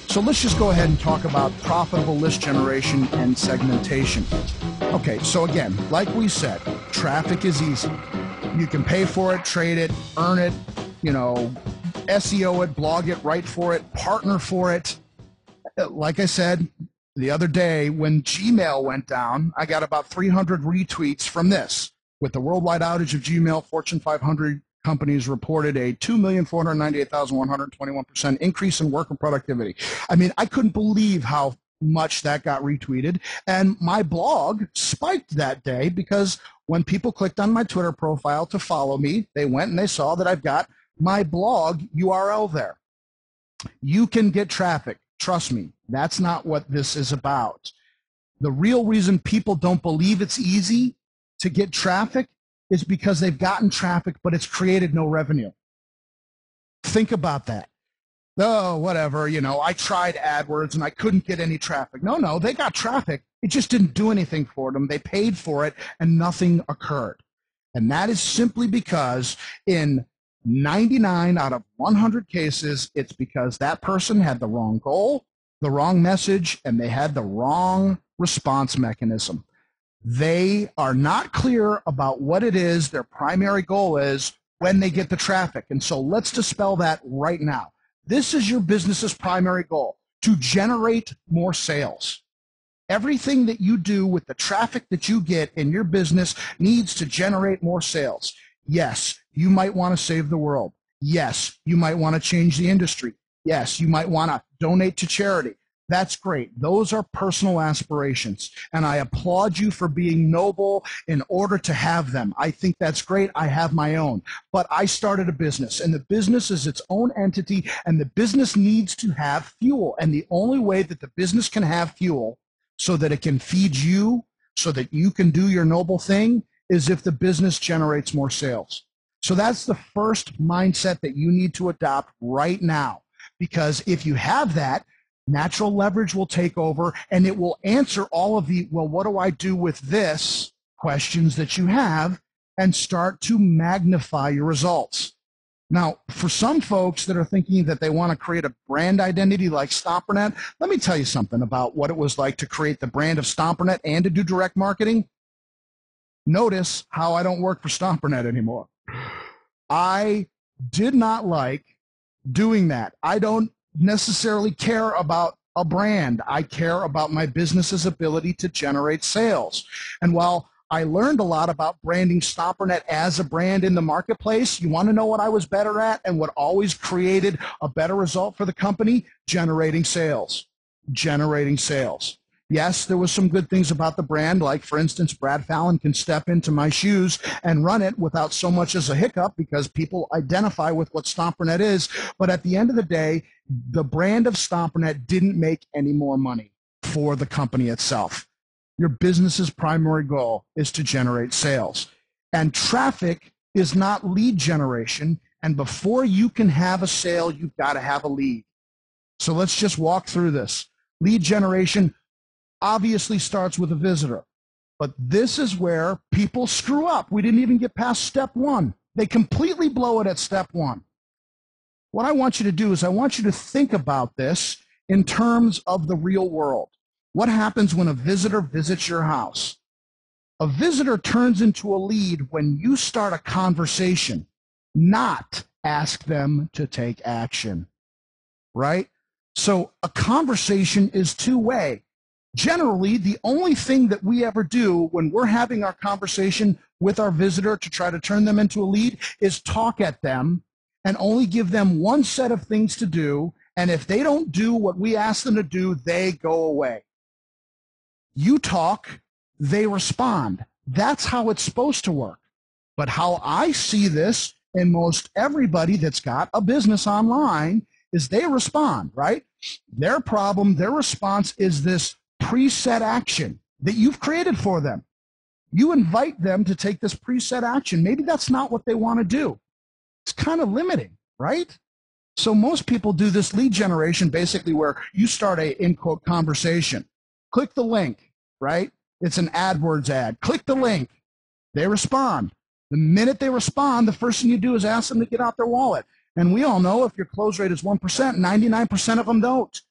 So let's just go ahead and talk about profitable list generation and segmentation. Okay, so again, like we said, traffic is easy. You can pay for it, trade it, earn it, SEO it, blog it, write for it, partner for it. Like I said the other day, when Gmail went down, I got about 300 retweets from this. With the worldwide outage of Gmail, Fortune 500 companies reported a 2,498,121% increase in worker productivity. I mean, I couldn't believe how much that got retweeted. And my blog spiked that day because when people clicked on my Twitter profile to follow me, they went and they saw that I've got my blog URL there. You can get traffic. Trust me, that's not what this is about. The real reason people don't believe it's easy to get traffic is because they've gotten traffic, but it's created no revenue. Think about that. Oh, whatever, I tried AdWords and I couldn't get any traffic. No, they got traffic. It just didn't do anything for them. They paid for it and nothing occurred. And that is simply because in 99 out of 100 cases, it's because that person had the wrong goal, the wrong message, and they had the wrong response mechanism. They are not clear about what it is their primary goal is when they get the traffic. And so let's dispel that right now. This is your business's primary goal, to generate more sales. Everything that you do with the traffic that you get in your business needs to generate more sales. Yes, you might want to save the world. Yes, you might want to change the industry. Yes, you might want to donate to charity. That's great. Those are personal aspirations, and I applaud you for being noble in order to have them. I think that's great. I have my own, but I started a business, and the business is its own entity, and the business needs to have fuel, and the only way that the business can have fuel so that it can feed you, so that you can do your noble thing, is if the business generates more sales. So that's the first mindset that you need to adopt right now, because if you have that, natural leverage will take over and it will answer all of the, well, what do I do with this questions that you have, and start to magnify your results. Now, for some folks that are thinking that they want to create a brand identity like StomperNet, let me tell you something about what it was like to create the brand of StomperNet and to do direct marketing. Notice how I don't work for StomperNet anymore. I did not like doing that. I don't necessarily care about a brand. I care about my business's ability to generate sales. And while I learned a lot about branding StomperNet as a brand in the marketplace, you want to know what I was better at and what always created a better result for the company? Generating sales. Generating sales. Yes, there was some good things about the brand, like, for instance, Brad Fallon can step into my shoes and run it without so much as a hiccup because people identify with what StomperNet is. But at the end of the day, the brand of StomperNet didn't make any more money for the company itself. Your business's primary goal is to generate sales. And traffic is not lead generation. And before you can have a sale, you've got to have a lead. So let's just walk through this. Lead generation obviously starts with a visitor. But this is where people screw up. We didn't even get past step one. They completely blow it at step one. What I want you to do is I want you to think about this in terms of the real world. What happens when a visitor visits your house? A visitor turns into a lead when you start a conversation, not ask them to take action, right? So a conversation is two-way. Generally, the only thing that we ever do when we're having our conversation with our visitor to try to turn them into a lead is talk at them and only give them one set of things to do. And if they don't do what we ask them to do, they go away. You talk, they respond. That's how it's supposed to work. But how I see this in most everybody that's got a business online is they respond, right? Their problem, their response is this preset action that you've created for them. You invite them to take this preset action. Maybe that's not what they want to do. It's kind of limiting, right? So most people do this lead generation basically where you start a, in quote, conversation. Click the link, right? It's an AdWords ad. Click the link. They respond. The minute they respond, the first thing you do is ask them to get out their wallet. And we all know if your close rate is 1%, 99% of them don't.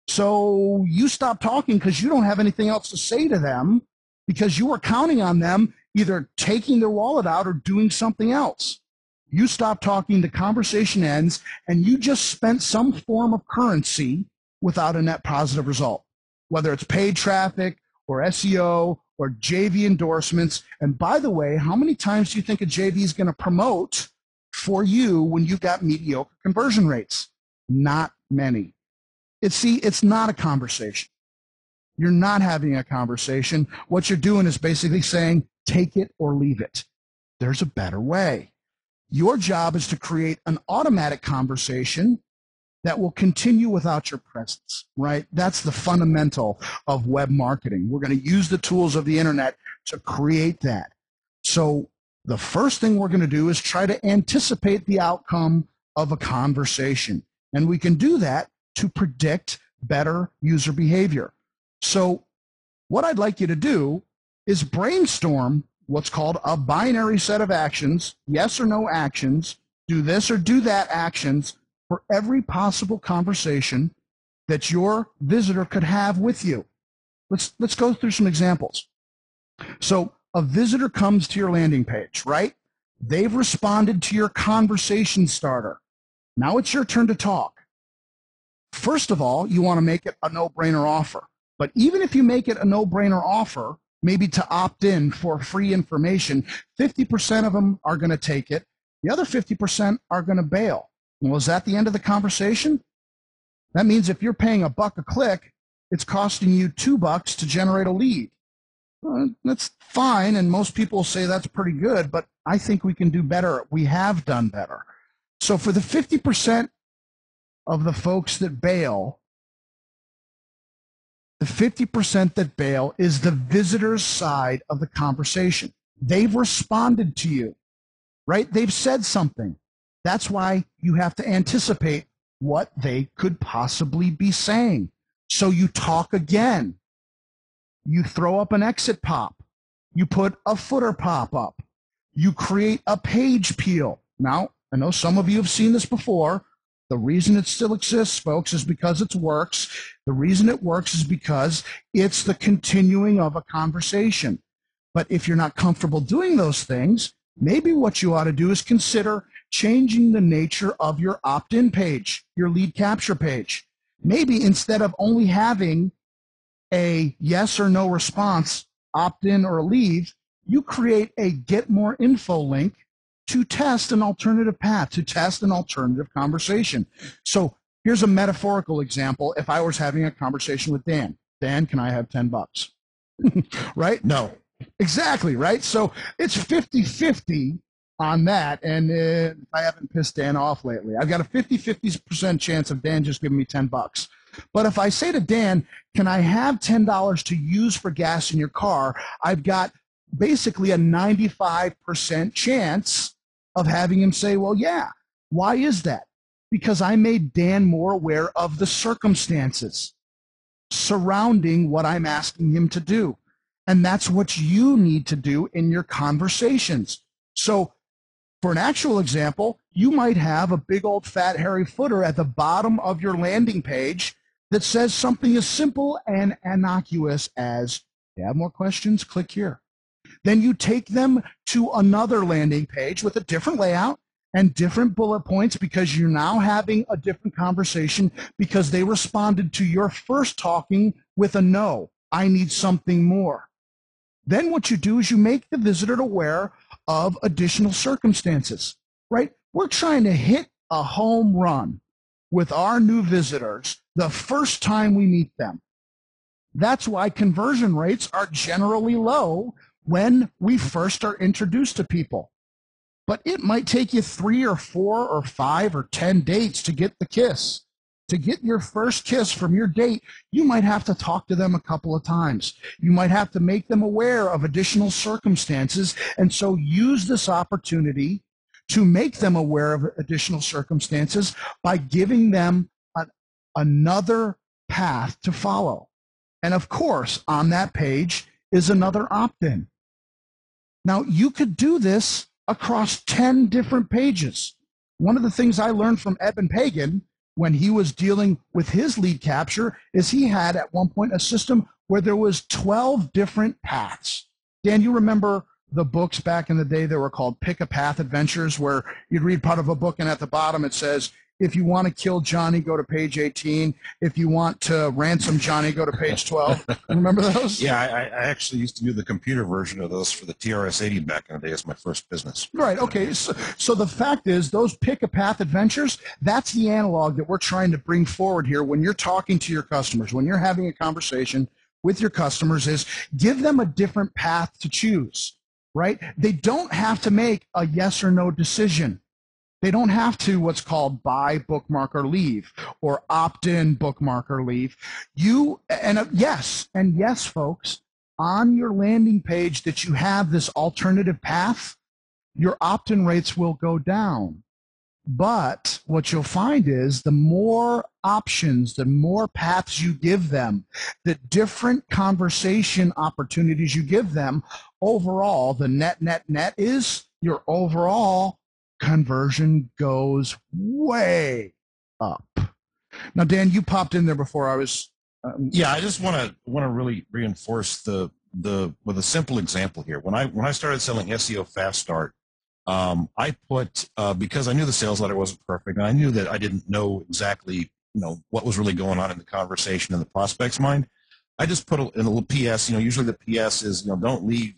So you stop talking because you don't have anything else to say to them because you were counting on them either taking their wallet out or doing something else. You stop talking, the conversation ends, and you just spent some form of currency without a net positive result, whether it's paid traffic or SEO or JV endorsements. And by the way, how many times do you think a JV is going to promote for you when you've got mediocre conversion rates? Not many. It's not a conversation. You're not having a conversation. What you're doing is basically saying, take it or leave it. There's a better way. Your job is to create an automatic conversation that will continue without your presence, right? That's the fundamental of web marketing. We're going to use the tools of the internet to create that. So the first thing we're going to do is try to anticipate the outcome of a conversation. And we can do that to predict better user behavior. So what I'd like you to do is brainstorm what's called a binary set of actions, yes or no actions, do this or do that actions for every possible conversation that your visitor could have with you. Let's go through some examples. So a visitor comes to your landing page, right? They've responded to your conversation starter. Now it's your turn to talk. First of all, you want to make it a no-brainer offer. But even if you make it a no-brainer offer, maybe to opt in for free information, 50% of them are going to take it. The other 50% are going to bail. Well, is that the end of the conversation? That means if you're paying $1 a click, it's costing you $2 to generate a lead. That's fine, and most people say that's pretty good, but I think we can do better. We have done better. So for the 50% of the folks that bail, the 50% that bail is the visitor's side of the conversation. They've responded to you, right? They've said something. That's why you have to anticipate what they could possibly be saying. So you talk again. You throw up an exit pop. You put a footer pop up. You create a page peel. Now, I know some of you have seen this before. The reason it still exists, folks, is because it works. The reason it works is because it's the continuing of a conversation. But if you're not comfortable doing those things, maybe what you ought to do is consider changing the nature of your opt-in page, your lead capture page. Maybe instead of only having a yes or no response, opt-in or leave, you create a get more info link to test an alternative path, to test an alternative conversation. So here's a metaphorical example. If I was having a conversation with Dan, Dan, can I have $10? Right? No. Exactly, right? So it's 50-50 on that. And I haven't pissed Dan off lately. I've got a 50% chance of Dan just giving me $10. But if I say to Dan, can I have $10 to use for gas in your car? I've got basically a 95% chance of having him say, well, yeah. Why is that? Because I made Dan more aware of the circumstances surrounding what I'm asking him to do. And that's what you need to do in your conversations. So for an actual example, you might have a big old fat hairy footer at the bottom of your landing page that says something as simple and innocuous as, you have more questions? Click here. Then you take them to another landing page with a different layout and different bullet points because you're now having a different conversation because they responded to your first talking with a no, I need something more. Then what you do is you make the visitor aware of additional circumstances, right? We're trying to hit a home run with our new visitors the first time we meet them. That's why conversion rates are generally low when we first are introduced to people. But it might take you 3 or 4 or 5 or 10 dates to get the kiss. To get your first kiss from your date, you might have to talk to them a couple of times. You might have to make them aware of additional circumstances, and so use this opportunity to make them aware of additional circumstances by giving them another path to follow. And of course, on that page is another opt-in. Now, you could do this across 10 different pages. One of the things I learned from Eben Pagan when he was dealing with his lead capture is he had at one point a system where there was 12 different paths. Dan, you remember the books back in the day that were called Pick a Path Adventures, where you'd read part of a book and at the bottom it says, if you want to kill Johnny, go to page 18. If you want to ransom Johnny, go to page 12. Remember those? Yeah, I actually used to do the computer version of those for the TRS-80 back in the day as my first business. Right, okay. So the fact is, those Pick a Path Adventures, that's the analog that we're trying to bring forward here when you're talking to your customers, when you're having a conversation with your customers, is give them a different path to choose, right? They don't have to make a yes or no decision. They don't have to what's called buy, bookmark, or leave, or opt-in, bookmark, or leave. Yes, folks, on your landing page that you have this alternative path, your opt-in rates will go down. But what you'll find is the more options, the more paths you give them, the different conversation opportunities you give them, overall, the net is your overall conversion goes way up. Now, Dan, you popped in there before I was. Yeah, I just want to really reinforce with a simple example here. When I started selling SEO Fast Start, I put because I knew the sales letter wasn't perfect, and I knew that I didn't know exactly what was really going on in the conversation in the prospect's mind. I just put in a little PS. Usually the PS is don't leave.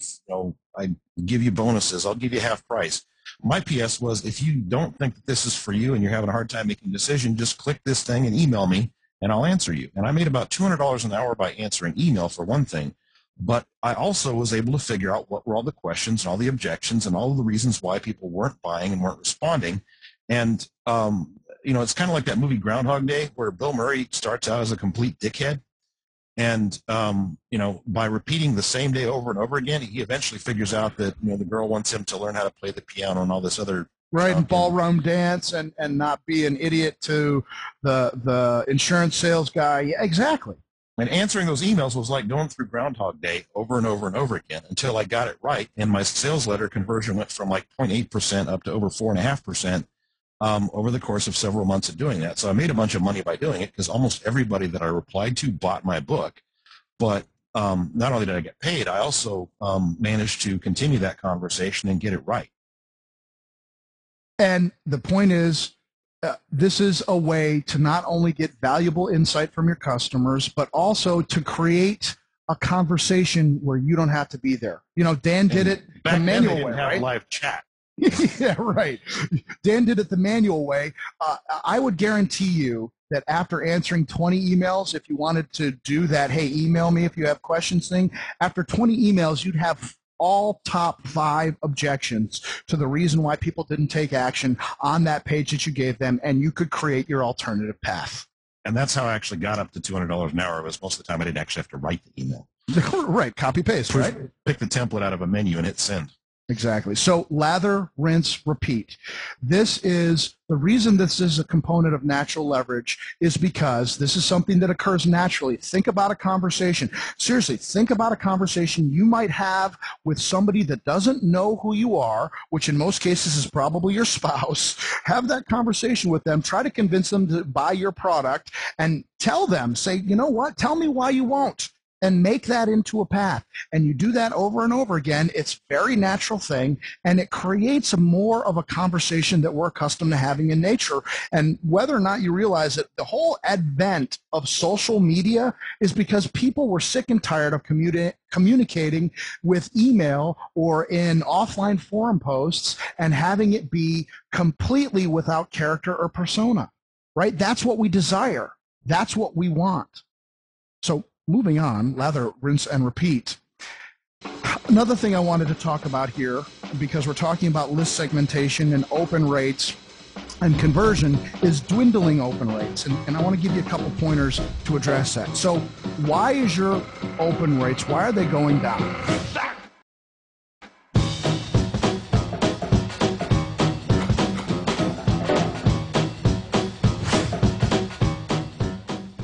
I give you bonuses. I'll give you half price. My PS was, if you don't think that this is for you and you're having a hard time making a decision, just click this thing and email me and I'll answer you. And I made about $200 an hour by answering email for one thing, but I also was able to figure out what were all the questions and all the objections and all of the reasons why people weren't buying and weren't responding. And, it's kind of like that movie Groundhog Day where Bill Murray starts out as a complete dickhead. And, by repeating the same day over and over again, he eventually figures out that, the girl wants him to learn how to play the piano and all this other right, and ballroom dance and not be an idiot to the insurance sales guy. Yeah, exactly. And answering those emails was like going through Groundhog Day over and over and over again until I got it right. And my sales letter conversion went from like 0.8% up to over 4.5%. Over the course of several months of doing that. So I made a bunch of money by doing it because almost everybody that I replied to bought my book. But not only did I get paid, I also managed to continue that conversation and get it right. And the point is, this is a way to not only get valuable insight from your customers, but also to create a conversation where you don't have to be there. Dan did it the manual way, right? Live chat. Yeah, right. Dan did it the manual way. I would guarantee you that after answering 20 emails, if you wanted to do that, hey, email me if you have questions thing, after 20 emails, you'd have all top 5 objections to the reason why people didn't take action on that page that you gave them, and you could create your alternative path. And that's how I actually got up to $200 an hour. Was most of the time I didn't actually have to write the email. Right, copy paste, right? Pick the template out of a menu and hit send. Exactly. So lather, rinse, repeat. This is the reason this is a component of natural leverage is because this is something that occurs naturally. Think about a conversation. Seriously, think about a conversation you might have with somebody that doesn't know who you are, which in most cases is probably your spouse. Have that conversation with them. Try to convince them to buy your product and tell them, say, you know what? Tell me why you won't. And make that into a path. And you do that over and over again. It's a very natural thing, and it creates more of a conversation that we're accustomed to having in nature. And whether or not you realize that the whole advent of social media is because people were sick and tired of communicating with email or in offline forum posts and having it be completely without character or persona, right? That's what we desire. That's what we want. So moving on, lather, rinse, and repeat. Another thing I wanted to talk about here, because we're talking about list segmentation and open rates and conversion, is dwindling open rates. And I want to give you a couple pointers to address that. So why is your open rates, why are they going down?